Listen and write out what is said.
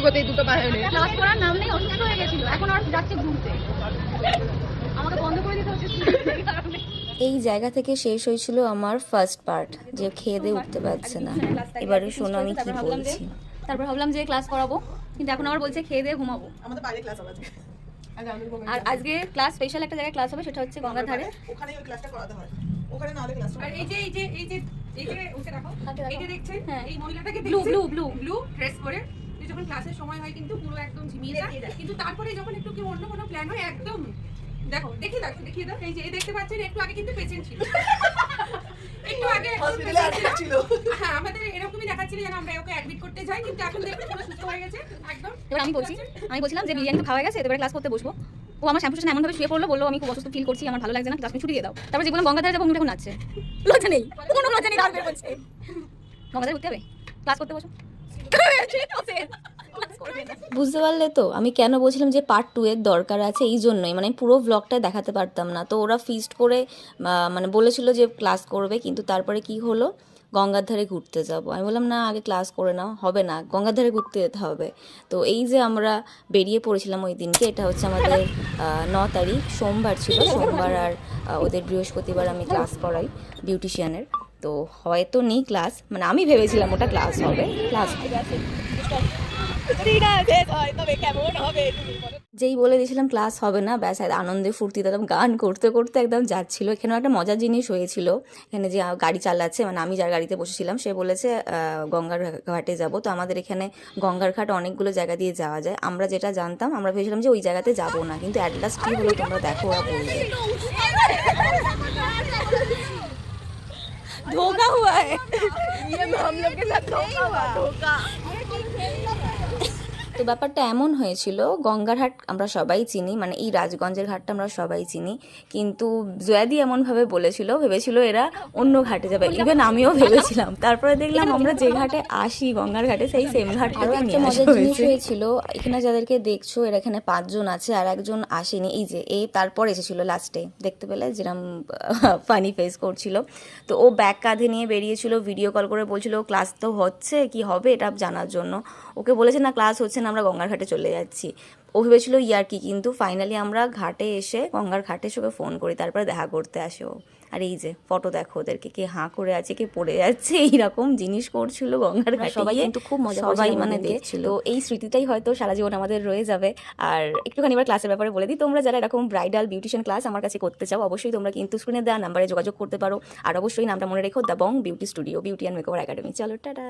করতে দুটো পায়ে হলে ক্লাস করার নাম নেই, অসুস্থ হয়ে গেছিল, এখন আর যাচ্ছে ঘুরতে। আমাকে বন্ধ করে দিতে হচ্ছে এই কারণে। এই জায়গা থেকে শেষ হয়েছিল আমার ফার্স্ট পার্ট, যে খেয়ে দিয়ে উঠতে পারছে না। এবারে শোনো আমি কি বলছি। তারপর ভাবলাম যে ক্লাস করাবো, কিন্তু এখন আবার বলছে খেয়ে দিয়ে ঘুমাবো। আমাদের বাইরে ক্লাস হবে আজকে। আর আজকে ক্লাস স্পেশাল একটা জায়গায় ক্লাস হবে, সেটা হচ্ছে গঙ্গার ধারে। ওখানে ওই ক্লাসটা করাতে হয়, ওখানে না হলে ক্লাস আর এই যে এই যে এই যে এই যে ওকে রাখো, এই যে দেখছেন হ্যাঁ। এই মহিলাটাকে ব্লু দেখছেন ব্লু ব্লু ব্লু ড্রেস পরে, যে যখন ক্লাসের সময় হয় কিন্তু পুরো একদম ঝিমিয়ে যায়, কিন্তু তারপরে যখন একটু কি অন্য কোনো প্ল্যান হয় একদম দেখো দেখিয়ে দাও এই যে এই দেখতে পাচ্ছেন একটু আগে কিন্তু পেশেন্ট ছিল, একটু আগে হসপিটালে অ্যাডমিট ছিল। হ্যাঁ আমাদের এরকমই দেখাচ্ছিল যেন আমরা ওকে অ্যাডমিট করতে যাই, কিন্তু এখন দেখুন পুরো সুস্থ হয়ে গেছে একদম। এবার আমি বলছিলাম যে বিরিয়ানি তো খাওয়া গেছে, এবারে ক্লাস করতে বসবো। ও আমার শ্যাম্পু এমন ভাবে শুয়ে পড়লো, বললো আমি খুব অসুস্থ ফিল করছি, আমার ভালো লাগছে না, ক্লাস ছুটি দিয়ে দাও। তারপর যে বললাম গঙ্গাধারে যাবো, এখন নাচছে, লজ্জা নেই, কোনো লজ্জা নেই, রাত বের করছে। গঙ্গাধারে ঘুরতে হবে, ক্লাস করতে বসো। বুঝতে পারলে তো আমি কেন বলছিলাম যে পার্ট 2 এর দরকার আছে, এই জন্যই। মানে পুরো ব্লগটা দেখাতে পারতাম না। তো ওরা ফিস্ট করে মানে বলেছিল যে ক্লাস করবে, কিন্তু তারপরে কি হলো, গঙ্গার ধারে ঘুরতে যাব। আমি বললাম না, আগে ক্লাস করে নাও, হবে না, গঙ্গার ধারে ঘুরতে যেতে হবে। তো এই যে আমরা বেরিয়ে পড়েছিলাম ওই দিনকে, এটা হচ্ছে আমাদের 9 তারিখ, সোমবার ছিল। সোমবার আর ওদের বৃহস্পতিবার আমি ক্লাস করাই বিউটিশিয়ানের। তো হয়তো নেই ক্লাস, মানে আমি ভেবেছিলাম ওটা ক্লাস হবে, ক্লাস যেই বলে দিয়েছিলাম ক্লাস হবে না, ব্যাস আনন্দে ফুর্তিতে একদম গান করতে করতে একদম যাচ্ছিল। এখানেও একটা মজার জিনিস হয়েছিল, এখানে যে গাড়ি চালাচ্ছে, মানে আমি যার গাড়িতে বসেছিলাম, সে বলেছে গঙ্গার ঘাটে যাব। তো আমাদের এখানে গঙ্গার ঘাট অনেকগুলো জায়গা দিয়ে যাওয়া যায়। আমরা যেটা জানতাম, আমরা ভেবেছিলাম যে ওই জায়গাতে যাব না, কিন্তু অ্যাট লাস্ট কী হলো তোমরা দেখো, ওরা বলবে। धोखा हुआ है ये हम लोग के साथ धोखा हुआ धोखा। তো ব্যাপারটা এমন হয়েছিল, গঙ্গার ঘাট আমরা সবাই চিনি, মানে এই রাজগঞ্জের ঘাটটা আমরা সবাই চিনি, কিন্তু জয়াদি এমনভাবে ভেবেছিল এরা অন্য ঘাটে যাবে। ইভেন আমিও ভেবেছিলাম। তারপরে দেখলাম আমরা যে ঘাটে আসি, গঙ্গার ঘাটে, সেই সেম ঘাট। আরও একটা মজার জিনিস হয়েছিল, এখানে যাদেরকে দেখছো এরা এখানে 5 জন আছে, আর একজন আসেনি। এই যে তারপর এসেছিল লাস্টে, দেখতে পেলে যেরকম ফানি ফেস করছিল। তো ও ব্যাগ কাঁধে নিয়ে বেরিয়েছিল, ভিডিও কল করে বলছিল ক্লাস তো হচ্ছে, কি হবে এটা জানার জন্য। ওকে বলেছে না ক্লাস হচ্ছে না, আমরা গঙ্গার ঘাটে চলে যাচ্ছি। ও ভেবেছিল ইয়ার্কি, কিন্তু ফাইনালি আমরা ঘাটে এসে, গঙ্গার ঘাটে এসে ওকে ফোন করি, তারপরে দেখা করতে আসে ও। আর এই যে ফটো দেখো ওদেরকে, কে হাঁ করে আছে, কে পড়ে যাচ্ছে, এইরকম জিনিস করছিল গঙ্গার ঘাটে। সবাই কিন্তু খুব মজা, সবাই মানে দেখছিল। তো এই স্মৃতিটাই হয়তো সারা জীবন আমাদের রয়ে যাবে। আর একটুখানি এবার ক্লাসের ব্যাপারে বলে দিই, তোমরা যারা এরকম ব্রাইডাল বিউটিশিয়ান ক্লাস আমার কাছে করতে চাও, অবশ্যই তোমরা কিন্তু স্ক্রিনে দেওয়া নাম্বারে যোগাযোগ করতে পারো। আর অবশ্যই নামটা মনে রেখো, the Bong beauty studio, beauty and makeover academy. চলো টাটা।